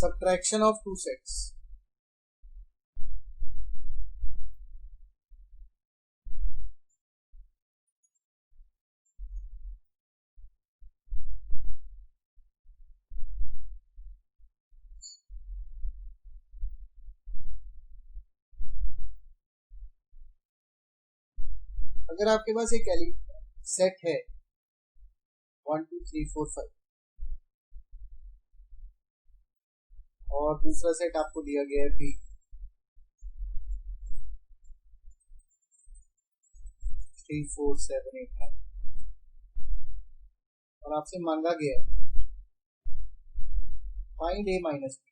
subtraction of two sets. अगर आपके पास एक सेट है 1 2 3 4 5 और दूसरा सेट आपको दिया गया है B 3 4 7 8 9 और आपसे मांगा गया है find A minus B.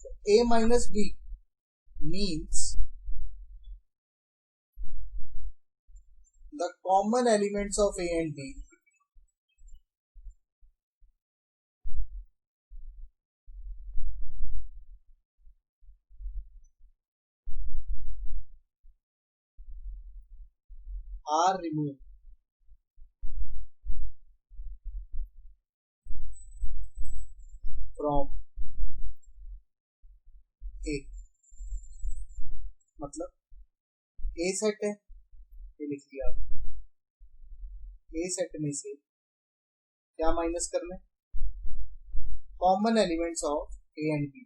So A minus B means the common elements of A and B are removed from A. मतलब A सेट है, ये लिख लिया A सेट में से क्या माइनस करना है? Common elements of A and B.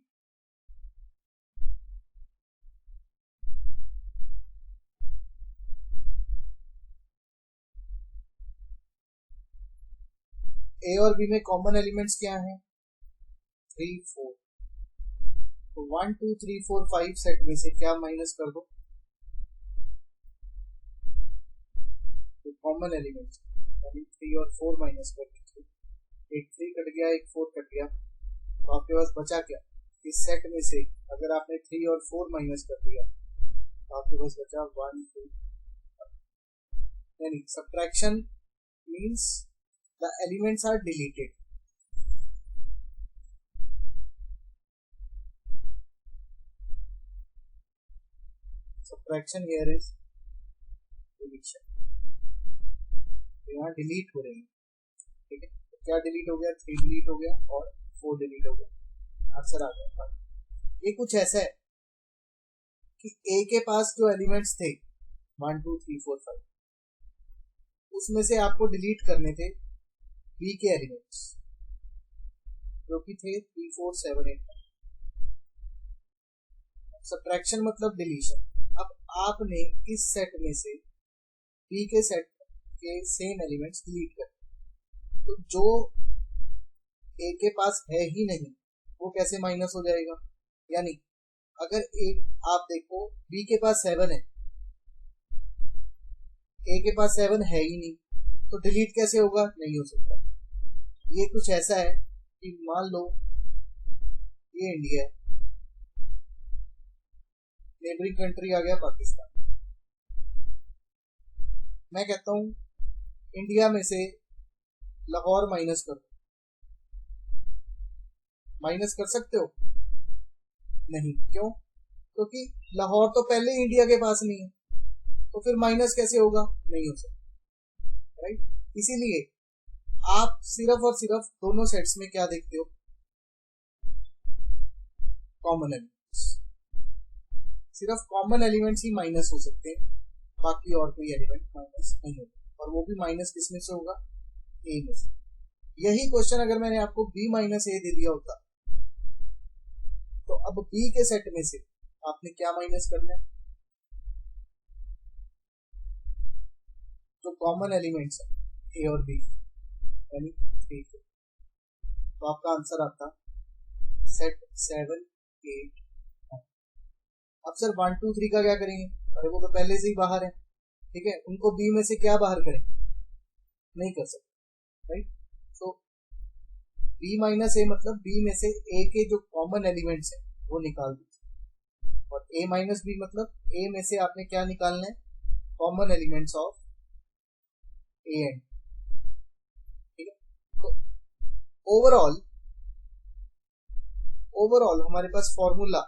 A और B में कॉमन एलिमेंट्स क्या हैं? 3 4. तो 1 2 3 4 5 सेट में से क्या माइनस कर दो? तो कॉमन एलिमेंट्स 3 और 4 माइनस कर दीजिए. एक 3 कट गया, एक 4 कट गया, तो आपके पास बचा क्या? इस सेट में से अगर आपने 3 और 4 माइनस कर दिया तो आपके पास बचा 1 2. यानी subtraction means the elements are deleted. Subtraction here is deletion. तो यहाँ डिलीट हो रही है, ठीक है. तो क्या डिलीट हो गया? 3 डिलीट हो गया और 4 डिलीट हो गया. आंसर आ गया. ये कुछ ऐसा है कि A के पास जो एलिमेंट्स थे 1 2 3 4 5 उसमें से आपको डिलीट करने थे B के एलिमेंट्स जो कि थे 3 4 7 8 9. सब्ट्रैक्शन मतलब डिलीशन. अब आपने इस सेट में से B के सेट के सेम एलिमेंट्स डिलीट कर, तो जो A के पास है ही नहीं वो कैसे माइनस हो जाएगा? यानी अगर आप देखो B के पास 7 है, A के पास 7 है ही नहीं, तो डिलीट कैसे होगा? नहीं हो सकता. ये कुछ ऐसा है कि मान लो ये इंडिया है, नेबरिंग कंट्री आ गया पाकिस्तान. मैं कहता हूं इंडिया में से लाहौर माइनस कर दो. माइनस कर सकते हो? नहीं. क्यों? क्योंकि लाहौर तो पहले ही इंडिया के पास नहीं है, तो फिर माइनस कैसे होगा? नहीं हो सकता, राइट. इसीलिए आप सिर्फ और सिर्फ दोनों सेट्स में क्या देखते हो? Common elements. सिर्फ कॉमन एलिमेंट्स ही माइनस हो सकते हैं, बाकी और कोई एलिमेंट माइनस नहीं होगा. और वो भी माइनस किसमें से होगा? ए में से. यही क्वेश्चन अगर मैंने आपको B माइनस ए दे दिया होता तो अब B के सेट में से आपने क्या माइनस करना है? जो कॉमन एलिमेंट्स है A और B यानी 3 4. तो आपका आंसर आता सेट 7 8 9. अब सर 1 2 3 का क्या करेंगे? अरे वो तो पहले से ही बाहर है, ठीक है. उनको B में से क्या बाहर करें? नहीं कर सकते, राइट. तो B माइनस ए मतलब B में से A के जो कॉमन एलिमेंट्स है वो निकाल दीजिए, और A माइनस B मतलब A में से आपने क्या निकालना है? Common elements of A and, ठीक है. तो ओवरऑल हमारे पास formula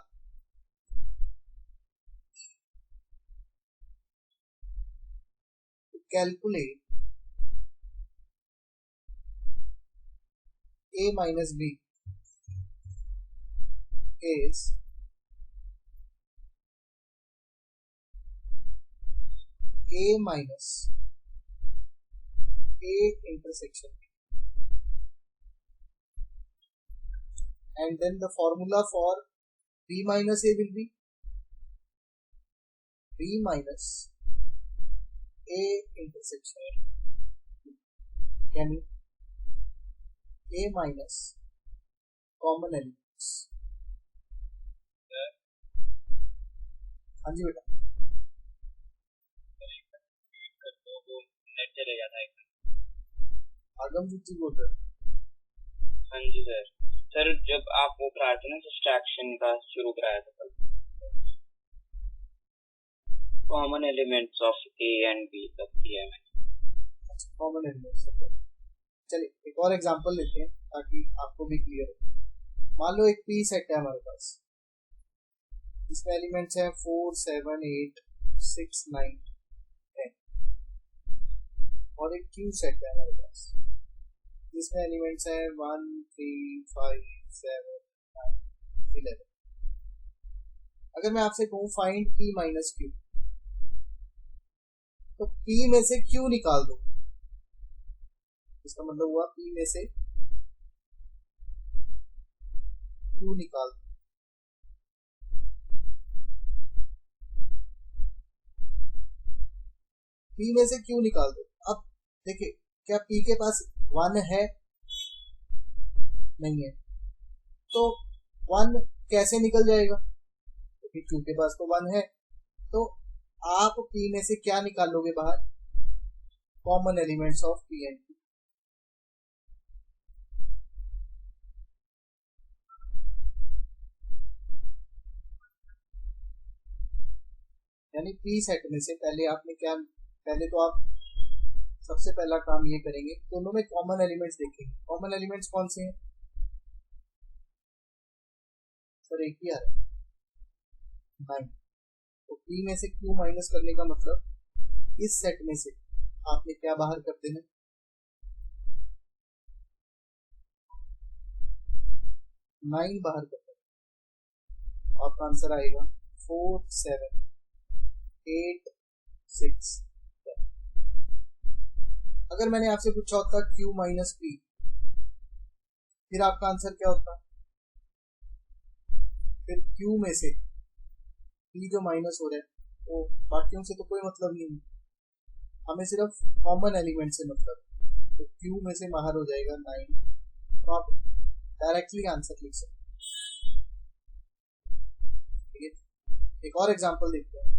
calculate A minus B is A minus A intersection B. And then the formula for B minus A will be B minus A intersection B. यानी A minus common elements. हाँ जी बेटा, net चले जाता है। आगम जी बोल रहे हैं। हाँ जी सर। सर जब आप वो कराए थे ना सब्सट्रैक्शन का शुरू कराया था कल, common elements of A and B तक किया मैंने। Common elements. चलिए एक और एग्जांपल लेते हैं ताकि आपको भी क्लियर हो। मान लो एक पी सेट है हमारे पास, इसमें एलिमेंट्स हैं 4 7 8 6 9 10 और एक क्यू सेट है हमारे पास जिसमें एलिमेंट्स हैं 1 3 5 7 9 11। अगर मैं आपसे कहूँ फाइंड पी माइनस क्यू, तो पी में से क्यू निकाल दो। इसका मतलब हुआ पी में से क्यू निकाल दो। पी में से क्यू निकाल दो। अब देखिए क्या पी के पास 1 है? नहीं है, तो 1 कैसे निकल जाएगा? क्योंकि क्यू के पास तो 1 है। तो आप पी में से क्या निकाल लोगे बाहर? Common elements of P and Q. यानी पी सेट में से पहले आपने क्या, पहले तो आप सबसे पहला काम ये करेंगे दोनों में कॉमन एलिमेंट्स देखेंगे। कॉमन एलिमेंट्स कौन से हैं सर? एक ही आ रहा है 9। तो पी में से क्यू माइनस करने का मतलब इस सेट में से आपने क्या बाहर कर देना? 9 बाहर कर देना। आपका आंसर आएगा 4 7 8 6 10। अगर मैंने आपसे पूछा होता क्यू माइनस पी, फिर आपका आंसर क्या होता? फिर क्यू में से पी जो माइनस हो रहा है वो बाकियों से तो कोई मतलब नहीं है, हमें सिर्फ कॉमन एलिमेंट से मतलब। तो क्यू में से बाहर हो जाएगा 9। तो आप डायरेक्टली आंसर लिख सकते हैं। एक और एग्जांपल देखते हैं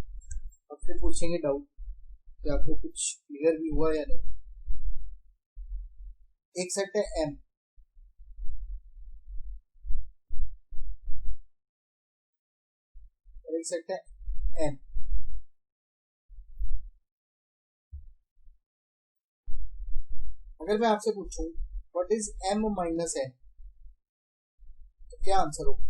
और फिर पूछेंगे डाउट कि आपको कुछ क्लियर भी हुआ या नहीं। एक सेट है M, और एक सेट है N। अगर मैं आपसे पूछूं what is M minus N, तो क्या आंसर होगा?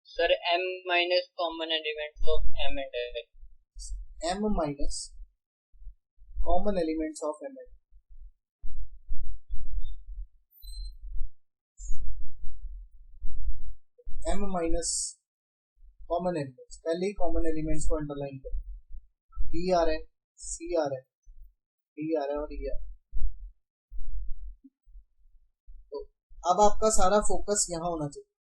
Sir M minus common elements of M and N। M minus common elements of M and M minus common elements. पहले ही कॉमन एलिमेंट्स को अंडरलाइन करें। B आ रहा है, C आ रहा है, D आ रहा है और E आ रहा है। तो अब आपका सारा फोकस यहाँ होना चाहिए।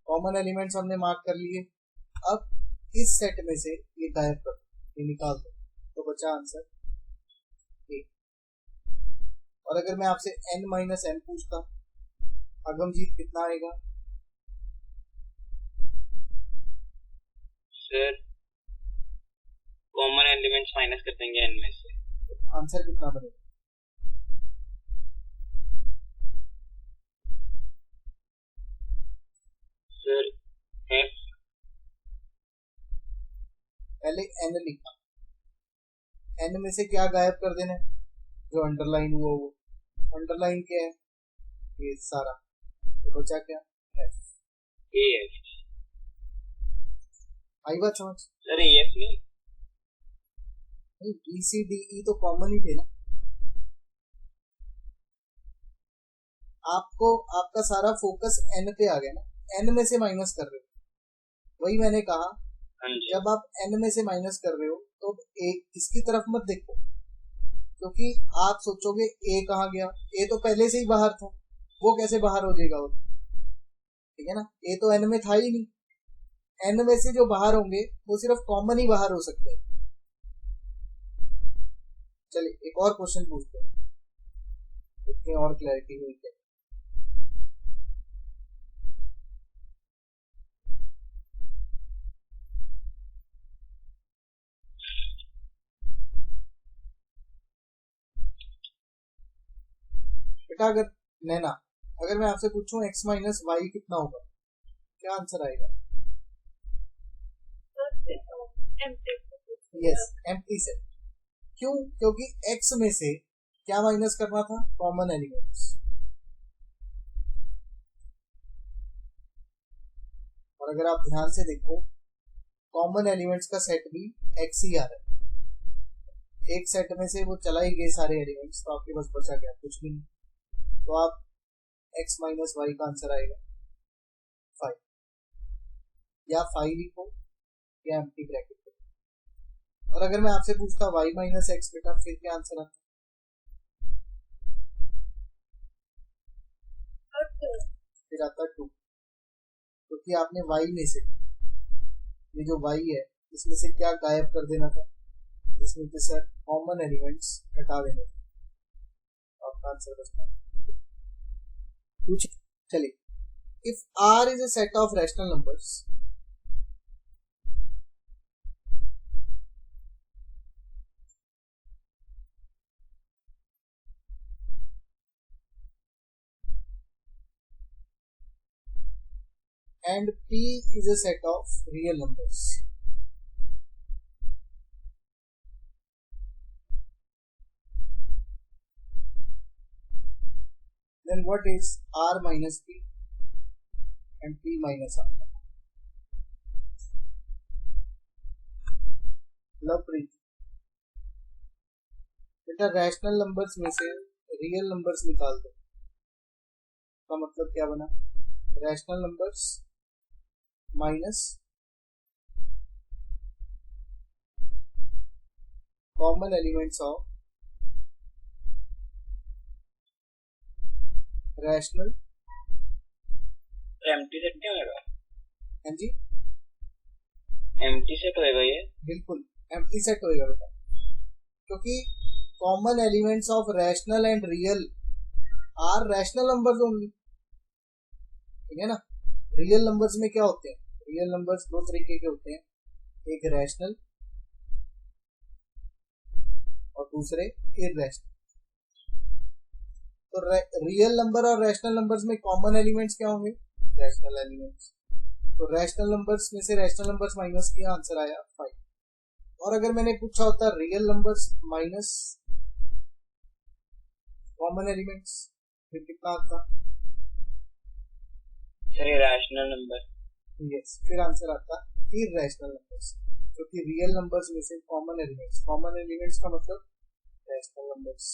कॉमन एलिमेंट्स हमने मार्क कर लिए। अब इस सेट में से ये गायब कर दो, ये निकाल दो, तो बचा आंसर A। और अगर मैं आपसे N माइनस M पूछता, अगमजीत कितना आएगा? सर कॉमन एलिमेंट्स माइनस कर देंगे N में से, आंसर कितना बनेगा? Sir F। पहले N लिखा, N में से क्या गायब कर देना है? जो अंडरलाइन हुआ वो। अंडरलाइन क्या है? ये सारा। तो बचा क्या? F। AF। आई बात समझ? सर AF नहीं, बी सी डी ई तो कॉमन ही थे ना। आपको आपका सारा फोकस एन पे आ गया ना, एन में से माइनस कर रहे हो। वही मैंने कहा, जब आप एन में से माइनस कर रहे हो तो एक इसकी तरफ मत देखो, क्योंकि आप सोचोगे ए कहाँ गया, ए तो पहले से ही बाहर था, वो कैसे बाहर हो जाएगा। ठीक है ना, ए तो एन में था ही नहीं। एन में से जो बाहर होंगे वो सिर्फ कॉमन ही बाहर हो सकते हैं। चलिए एक और क्वेश्चन पूछते हैं, इतनी और क्लैरिटी हुई है। बेटा अगर नैना, अगर मैं आपसे पूछूं x माइनस वाई कितना होगा, क्या आंसर आएगा? Yes, empty set. क्यों? क्योंकि x में से क्या माइनस करना था? Common elements. और अगर आप ध्यान से देखो, कॉमन एलिमेंट्स का सेट भी x ही आ रहा है। एक सेट में से वो चला ही गए सारे एलिमेंट्स, तो आपके पास बचा क्या? कुछ भी नहीं। तो आप x माइनस वाई का आंसर आएगा 5, या 5 लिखो या एम्प्टी ब्रैकेट। और अगर मैं आपसे पूछता y माइनस एक्स बेटा, फिर क्या आंसर आता? फिर आता 2, क्योंकि आपने y में से, ये जो y है इसमें से क्या गायब कर देना था? इसमें से सर कॉमन एलिमेंट्स हटा देने थे, आपका आंसर बचता है। चलिए, if R is a set of rational numbers, and P is a set of real numbers, then what is R minus P and P minus R? Lovepreet बेटा, रैशनल नंबर्स में से रियल नंबर्स निकाल दो। का मतलब क्या बना? Rational numbers minus common elements of rational. Empty set क्या होगा? हाँ जी, एम्प्टी सेट होएगा ये? बिल्कुल एम्प्टी सेट होएगा बेटा, क्योंकि common elements of rational and real are rational numbers only. ठीक है ना, रियल नंबर्स में क्या होते हैं? रियल नंबर्स दो तरीके के होते हैं, एक रैशनल और दूसरे इररेशनल। तो रियल नंबर और रैशनल नंबर्स में कॉमन एलिमेंट्स क्या होंगे? Rational elements. तो रैशनल नंबर्स में से रैशनल नंबर्स माइनस किया, आंसर आया 5। और अगर मैंने पूछा होता real numbers minus common elements, फिर कितना आता? Rational number. यस, फिर आंसर आता इररेशनल नंबर्स, क्योंकि रियल नंबर्स में से कॉमन एलिमेंट्स का मतलब रैशनल नंबर्स।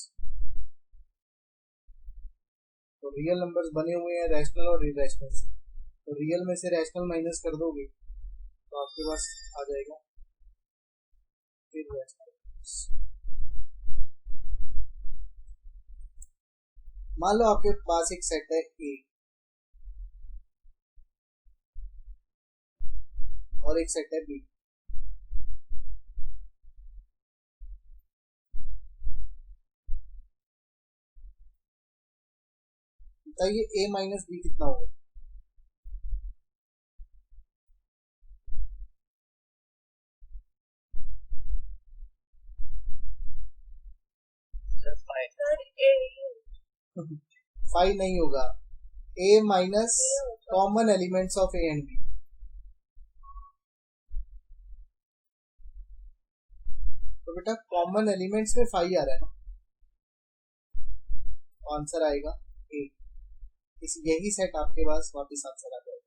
तो रियल नंबर्स बने हुए हैं रैशनल और इररेशनल से, तो रियल में से रैशनल माइनस कर दोगे तो आपके पास आ जाएगा इररेशनल। मान लो आपके पास एक सेट है ए और एक सेट है बी। बताइए ए माइनस बी कितना होगा? फाइव नहीं होगा, A minus common elements of A and B. तो बेटा कॉमन एलिमेंट्स में 5 आ रहा है ना, तो आंसर आएगा ए। इस यही सेट आपके पास वापस आंसर आ जाएगा।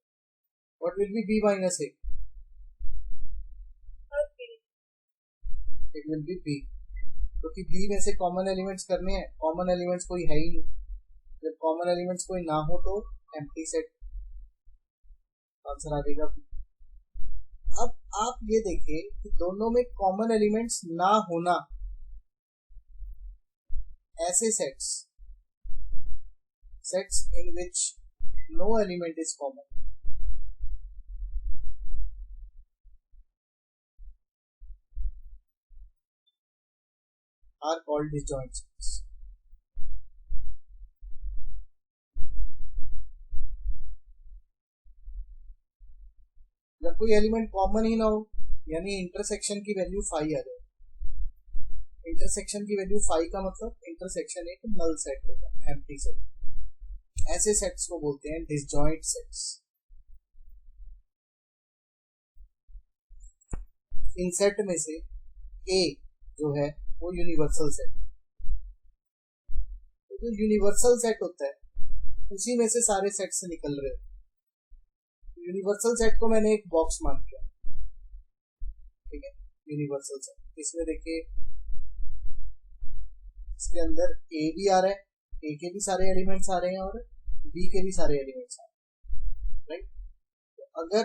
What will be B minus A? It will be B, क्योंकि बी में से कॉमन एलिमेंट्स करने हैं, कॉमन एलिमेंट्स कोई है ही नहीं, जब कॉमन एलिमेंट्स कोई ना हो तो एम्प्टी सेट, आंसर आ जाएगा बी। अब आप ये देखिए कि दोनों में कॉमन एलिमेंट्स ना होना, ऐसे sets in which no element is common, are called disjoint sets. जब कोई एलिमेंट कॉमन ही ना हो, यानी इंटरसेक्शन की वैल्यू 5 आ जाए। इंटरसेक्शन की वैल्यू 5 का मतलब इंटरसेक्शन एक नल सेट होगा, एम्प्टी सेट। ऐसे सेट्स को बोलते हैं डिसजॉइंट सेट्स। इन सेट में से ए जो है वो यूनिवर्सल सेट, तो जो यूनिवर्सल सेट होता है उसी में से सारे सेट से निकल रहे हैं। यूनिवर्सल सेट को मैंने एक बॉक्स मान लिया, ठीक है, यूनिवर्सल सेट। इसमें देखिए इसके अंदर ए भी आ रहा है, ए के भी सारे एलिमेंट्स आ रहे हैं और बी के भी सारे एलिमेंट्स आ रहे हैं, राइट। तो अगर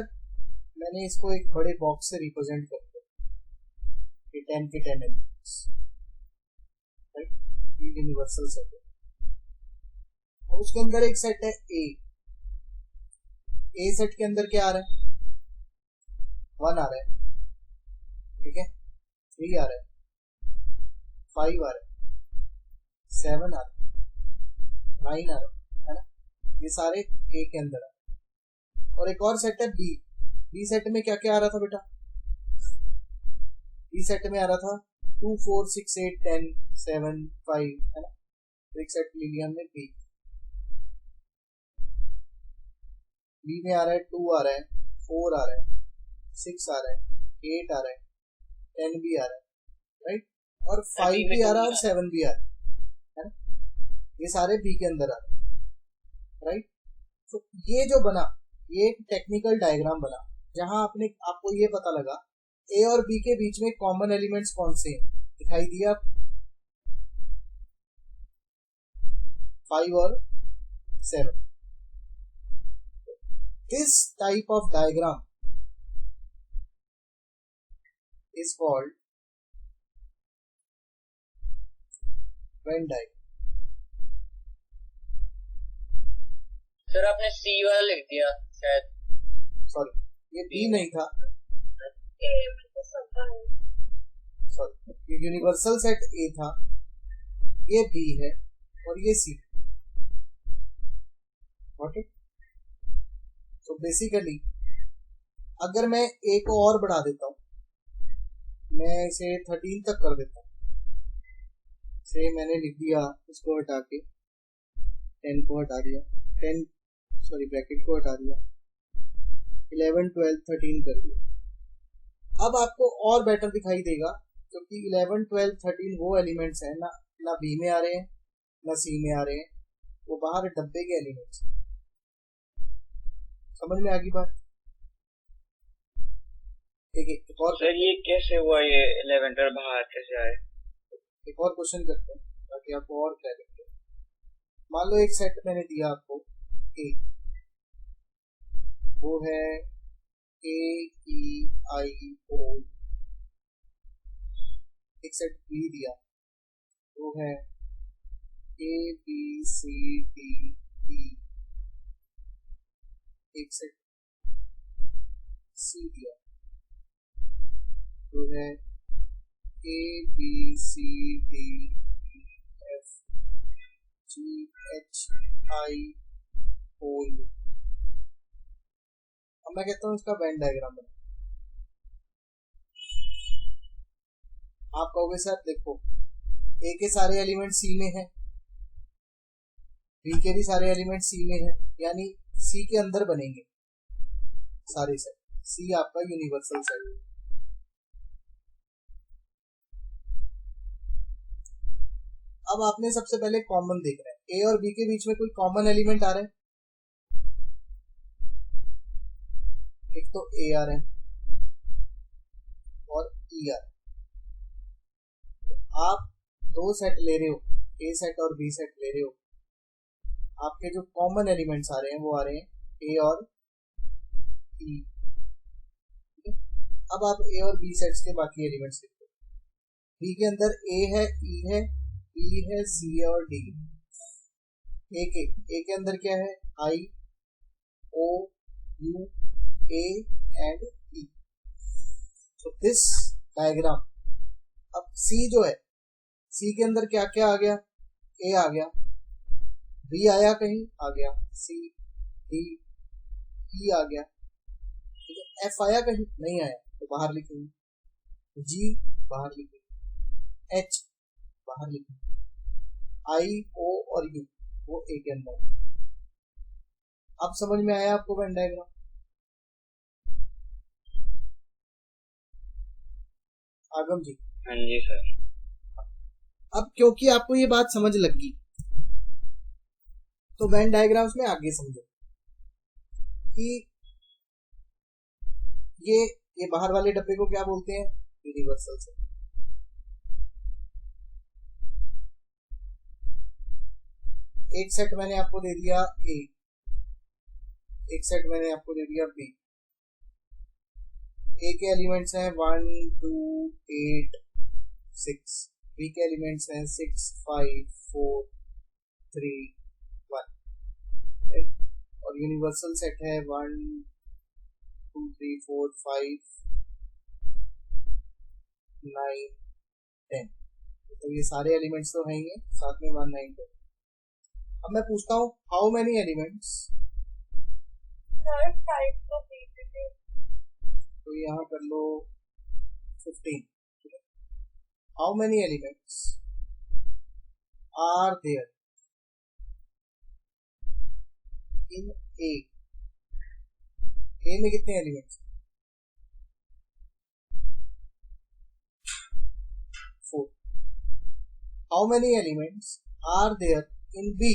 मैंने इसको एक बड़े बॉक्स से रिप्रेजेंट कर दिया, 10 के 10 एलिमेंट्स, राइट, ये यूनिवर्सल सेट है। और उसके अंदर एक सेट है ए सेट के अंदर क्या आ रहा है, 1 आ रहा है, ठीक है, 3 आ रहा है, 5 आ रहा है, 7 आ रहा है, 9 आ रहा है ना, ये सारे ए के अंदर आ। और एक और सेट है बी सेट में क्या क्या आ रहा था बेटा, बी सेट में आ रहा था 2 4 6 8 10 7 5, है ना, एक सेट ले लिया हमने बी में आ रहा है 2 आ रहा है, 4 आ रहा है, 6 आ रहा है, 8 आ रहा है, 10 भी आ रहा है, राइट, और 5 भी आ रहा है और 7 भी आ रहा है ना, ये सारे बी के अंदर आ रहे हैं, राइट। तो ये जो बना, ये एक टेक्निकल डायग्राम बना जहां आपको ये पता लगा ए और बी के बीच में कॉमन एलिमेंट्स कौन से हैं, दिखाई दिया 5 और 7। This type of diagram is called Venn diagram. Sir आपने सी वाला लिख दिया शायद, सॉरी ये बी नहीं था, सॉरी ये यूनिवर्सल सेट ए था, ये बी है और ये सी, गॉट इट। तो बेसिकली अगर मैं ए को और बढ़ा देता हूँ, मैं इसे 13 तक कर देता हूँ, से मैंने लिख दिया, इसको हटा के 10 को हटा दिया, 10 सॉरी ब्रैकेट को हटा दिया, 11 12 13 कर दिया। अब आपको और बेटर दिखाई देगा क्योंकि 11 12 13 वो एलिमेंट्स हैं ना बी में आ रहे हैं ना सी में आ रहे हैं, वो बाहर डब्बे के एलिमेंट्स। समझ में आ गई बात? एक और सर ये कैसे हुआ, ये 11 बाहर कैसे आए? एक और क्वेश्चन करते हैं ताकि आपको और क्लैरिटी हो। मान लो एक सेट मैंने दिया आपको ए, वो है AEIO। एक सेट बी दिया, वो है ABCDE। एक सेट सी दिया, वो है ABCDEFGHIOU। अब मैं कहता हूँ इसका वेन डायग्राम बना। आप कहोगे सर देखो ए के सारे एलिमेंट सी में है, बी के भी सारे एलिमेंट सी में है, यानी सी के अंदर बनेंगे सारे सेट, सी आपका यूनिवर्सल सेट है। अब आपने सबसे पहले कॉमन देखना है, ए और बी के बीच में कोई कॉमन एलिमेंट आ रहा है, एक तो ए आ रहा है और ई आ रहा है, आप दो सेट ले रहे हो, ए सेट और बी सेट ले रहे हो, आपके जो कॉमन एलिमेंट्स आ रहे हैं वो आ रहे हैं ए और ई। अब आप ए और बी सेट्स के बाकी एलिमेंट्स लिखो। बी के अंदर ए है, ई है, ई है, सी है और डी। ए के अंदर क्या है, I, O, U, A and E. So this diagram. अब सी जो है, सी के अंदर क्या क्या आ गया, ए आ गया, बी आया कहीं, आ गया, सी, डी, ई आ गया, ठीक है। एफ आया कहीं, नहीं आया तो बाहर लिखेंगे, जी बाहर लिखेंगे, एच बाहर लिखेंगे, आई, ओ और यू वो ए के अंदर। अब समझ में आया आपको वेन डायग्राम? आगम जी। हाँ जी सर। अब क्योंकि आपको ये बात समझ लग गई तो वेन डायग्राम्स में आगे समझो कि ये बाहर वाले डब्बे को क्या बोलते हैं, यूनिवर्सल से। एक सेट मैंने आपको दे दिया ए, एक सेट मैंने आपको दे दिया बी। ए के एलिमेंट्स हैं 1 2 8 6, बी के एलिमेंट्स हैं 6 5 4 3 1, और यूनिवर्सल सेट है 1 2 3 4 5 9 10। तो ये सारे एलिमेंट्स तो हैं ही, साथ में 1 9 10। अब मैं पूछता हूँ हाउ मेनी एलिमेंट्स, तो यहाँ कर लो 15। How many elements are there in A, A में कितने elements, 4। How many elements are there in B,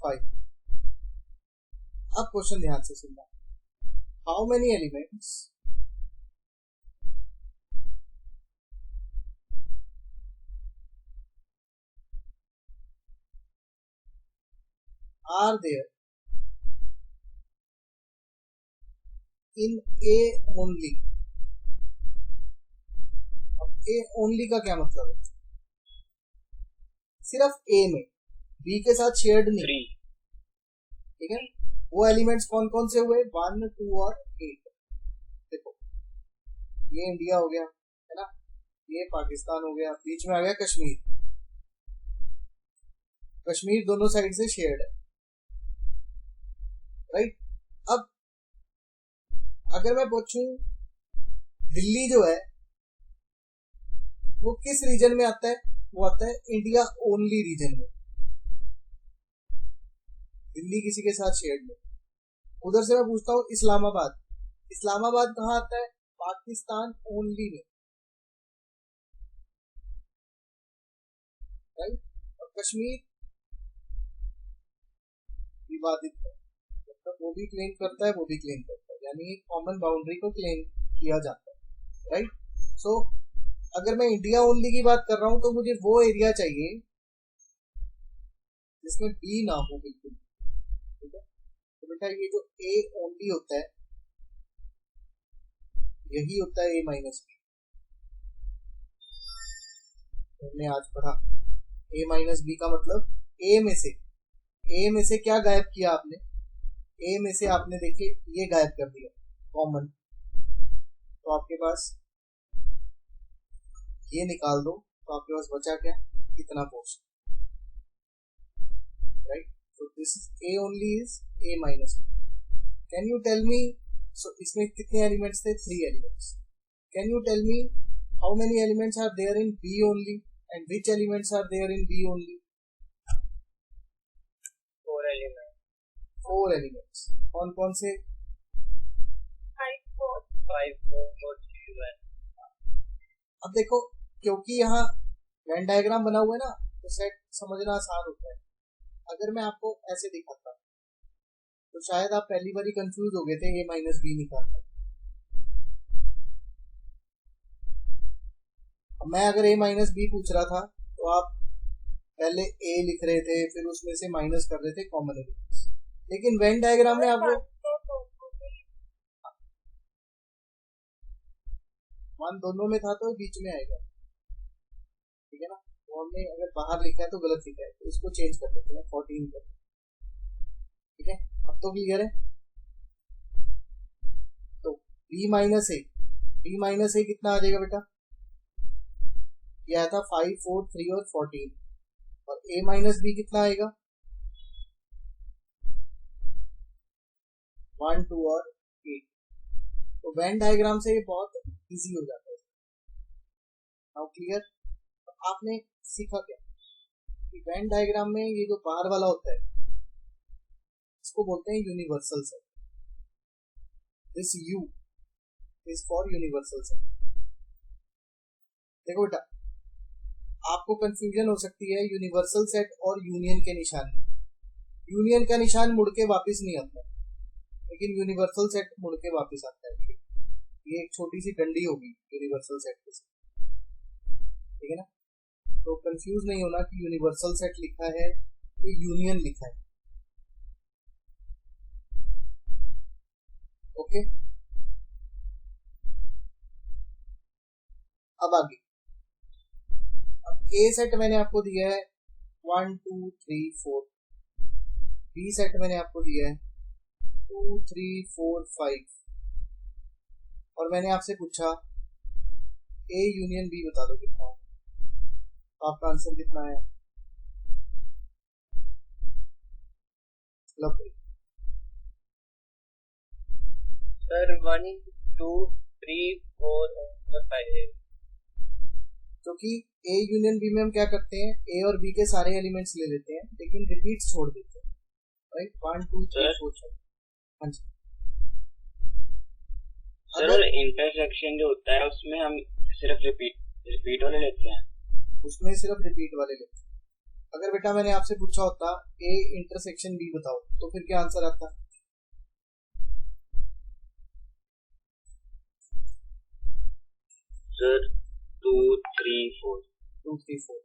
5। अब क्वेश्चन ध्यान से सुनना, how many elements are there in A only. अब ए ओनली का क्या मतलब है, सिर्फ ए में, बी के साथ शेयर्ड नहीं, ठीक है। वो एलिमेंट्स कौन कौन से हुए, 1 2 और 8। देखो ये इंडिया हो गया है ना, ये पाकिस्तान हो गया, बीच में आ गया कश्मीर। कश्मीर दोनों साइड से शेयर्ड है, राइट। अब अगर मैं पूछूं दिल्ली जो है वो किस रीजन में आता है, वो आता है इंडिया ओनली रीजन में। दिल्ली किसी के साथ शेयर्ड में। उधर से मैं पूछता हूँ इस्लामाबाद, इस्लामाबाद कहाँ आता है, पाकिस्तान ओनली में, राइट। और कश्मीर विवादित है, मतलब वो भी क्लेम करता है, वो भी क्लेम करता है, यानी एक कॉमन बाउंड्री को क्लेम किया जाता है, राइट। सो अगर मैं इंडिया ओनली की बात कर रहा हूं तो मुझे वो एरिया चाहिए जिसमें बी ना हो बिल्कुल, ठीक है। तो बेटा ये जो ए ओनली होता है यही होता है ए माइनस बी। हमने आज पढ़ा ए माइनस बी का मतलब ए में से क्या गायब किया आपने, ए में से आपने देखे ये गायब कर दिया कॉमन, तो आपके पास ये निकाल दो तो आपके पास बचा क्या, इतना पोर्शन, राइट। तो this A only is A minus B. Can you tell me, so इसमें कितने एलिमेंट्स थे, 3 elements. Can you tell me how many elements are there in B only and which elements are there in B only? 4 elements. कौन कौन से? 5 4 3 1। अब देखो क्योंकि यहाँ वेन डायग्राम बना हुआ है ना तो सेट समझना आसान होता है। अगर मैं आपको ऐसे दिखाता तो शायद आप पहली बार ही कंफ्यूज हो गए थे ए माइनस बी निकालना। अब मैं अगर a माइनस बी पूछ रहा था तो आप पहले a लिख रहे थे, फिर उसमें से माइनस कर रहे थे कॉमन एलिमेंट्स। लेकिन वेन डायग्राम में आपको वन दोनों में था तो बीच में आएगा, ठीक है ना। तो हमने अगर बाहर लिखा है तो गलत लिखा है, तो इसको चेंज कर देते हैं 14 कर, ठीक है। अब तो क्लियर है। तो b माइनस ए कितना आ जाएगा बेटा, यह था 5 4 3 और 14, और a माइनस बी कितना आएगा 1 2 और 8। तो वेन डायग्राम से ये बहुत इजी हो जाता है। Now clear. तो आपने सीखा क्या कि वेन डायग्राम में ये जो बाहर वाला होता है इसको बोलते हैं universal set. This U is for universal set. देखो बेटा, आपको कंफ्यूजन हो सकती है यूनिवर्सल सेट और यूनियन के निशान। यूनियन का निशान मुड़ के वापस नहीं आता, लेकिन यूनिवर्सल सेट मुड़ के वापस आता है। ये एक छोटी सी डंडी होगी यूनिवर्सल सेट के साथ, ठीक है ना। तो कंफ्यूज नहीं होना कि यूनिवर्सल सेट लिखा है कि यूनियन लिखा है। ओके, अब आगे। अब ए सेट मैंने आपको दिया है 1 2 3 4, बी सेट मैंने आपको दिया है 2 3 4 5, और मैंने आपसे पूछा ए यूनियन बी बता दो कितना है, तो आपका आंसर कितना है। सर 1 2 3 4 और 5। क्योंकि ए यूनियन बी में हम क्या करते हैं, ए और बी के सारे एलिमेंट्स ले लेते हैं लेकिन रिपीट्स छोड़ देते हैं, राइट। 1 2 3 4 5। हाँ जी सर, इंटरसेक्शन जो होता है उसमें हम सिर्फ रिपीट वाले लेते हैं, उसमें सिर्फ रिपीट वाले लेते हैं। अगर बेटा मैंने आपसे पूछा होता ए इंटरसेक्शन बी बताओ, तो फिर क्या आंसर आता। सर 2 3 4। 2 3 4।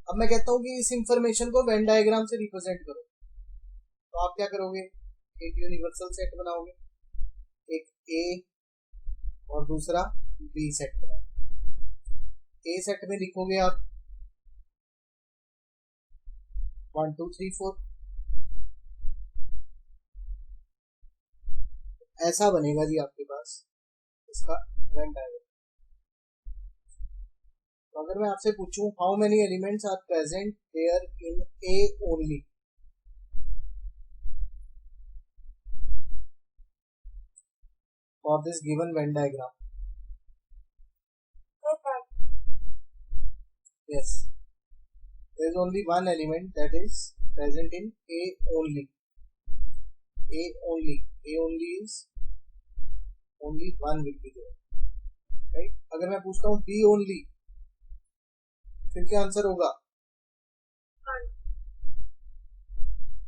अब मैं कहता हूँ कि इस इंफॉर्मेशन को वेन डायग्राम से रिप्रेजेंट करो, तो आप क्या करोगे, एक यूनिवर्सल सेट बनाओगे, एक ए और दूसरा बी सेट बनाओगे। ए सेट में लिखोगे आप 1 2 3 4, ऐसा बनेगा जी आपके पास इसका वेन डायग्राम। तो अगर मैं आपसे पूछूं how many elements are present there in A only, for this given Venn diagram, yes, there is only one element that is present in A only. A only is only one will be there, right? अगर मैं पूछता हूँ B only, फिर क्या answer होगा,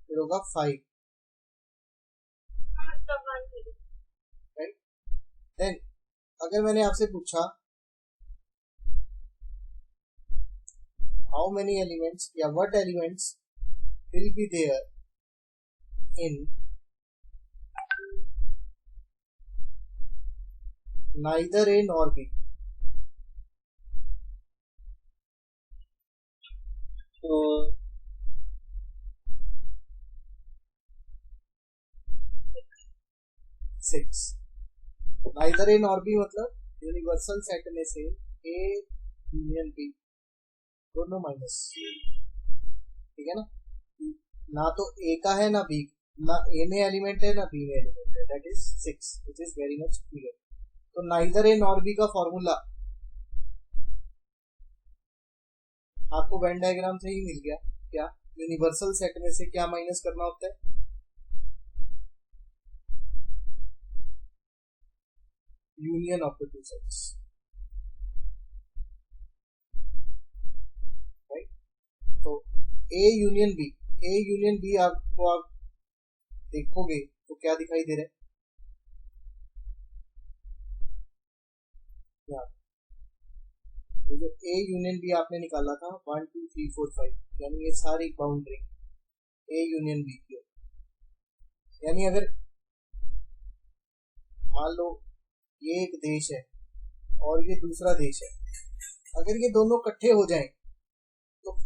फिर होगा 5, right? Then अगर मैंने आपसे पूछा how many elements या what elements will be there in neither A nor B, तो 6। neither A nor B मतलब यूनिवर्सल सेट में से A यूनियन B दोनों माइनस, ठीक है ना। ना तो A का है ना B, ना A में एलिमेंट है ना B में एलिमेंट है, that is 6, which is very much clear. तो नाइदर A नॉर B का फॉर्मूला आपको वेन डायग्राम से ही मिल गया। क्या, यूनिवर्सल सेट में से क्या माइनस करना होता है, union of the two sets, right. तो ए यूनियन बी आपको आप देखोगे तो क्या दिखाई दे रहा है, तो जो ए यूनियन बी आपने निकाला था 1 2 3 4 5, यानी ये सारी बाउंड्री ए यूनियन बी की है। यानी अगर मान लो ये एक देश है और ये दूसरा देश है, अगर ये दोनों इकट्ठे हो जाएं तो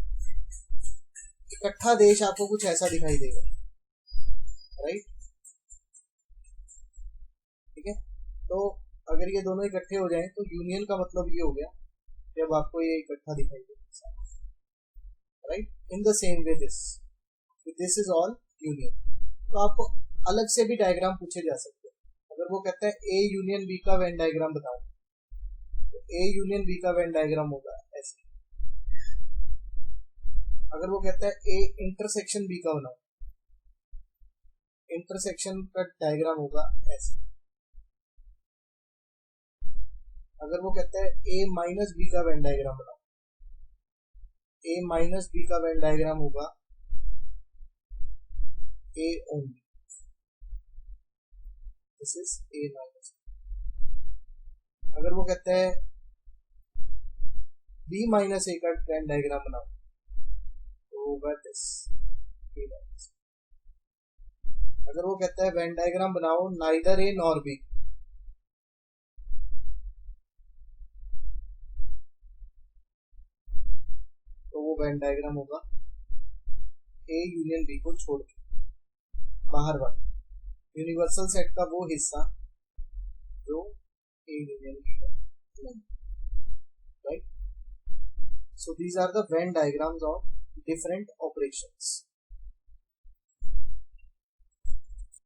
इकट्ठा देश आपको कुछ ऐसा दिखाई देगा, राइट? ठीक है, तो अगर ये दोनों इकट्ठे हो जाएं तो यूनियन का मतलब ये हो गया जब आपको ये इकट्ठा दिखाई देगा, right? In the same way this is all union. तो आपको अलग से भी डायग्राम पूछे जा सकते हैं। अगर वो कहता है ए यूनियन बी का वेन डायग्राम बताओ, तो ए यूनियन बी का वेन डायग्राम होगा ऐसे। अगर वो कहता है ए इंटरसेक्शन बी का बनाओ, इंटरसेक्शन का डायग्राम होगा ऐसे। अगर वो कहता है ए माइनस बी का वेन डायग्राम बनाओ, ए माइनस बी का वेन डायग्राम होगा A only, this is A minus. अगर वो कहता है बी माइनस ए का वेन डायग्राम बनाओ, तो होगा दिस ए माइनस। अगर वो कहता है वेन डायग्राम बनाओ नाइदर ए नॉर बी, तो वो वेन डायग्राम होगा ए यूनियन बी को छोड़ के बाहर वाला यूनिवर्सल सेट का वो हिस्सा जो ए यूनियन बी है, right? So these are the Venn diagrams of different operations.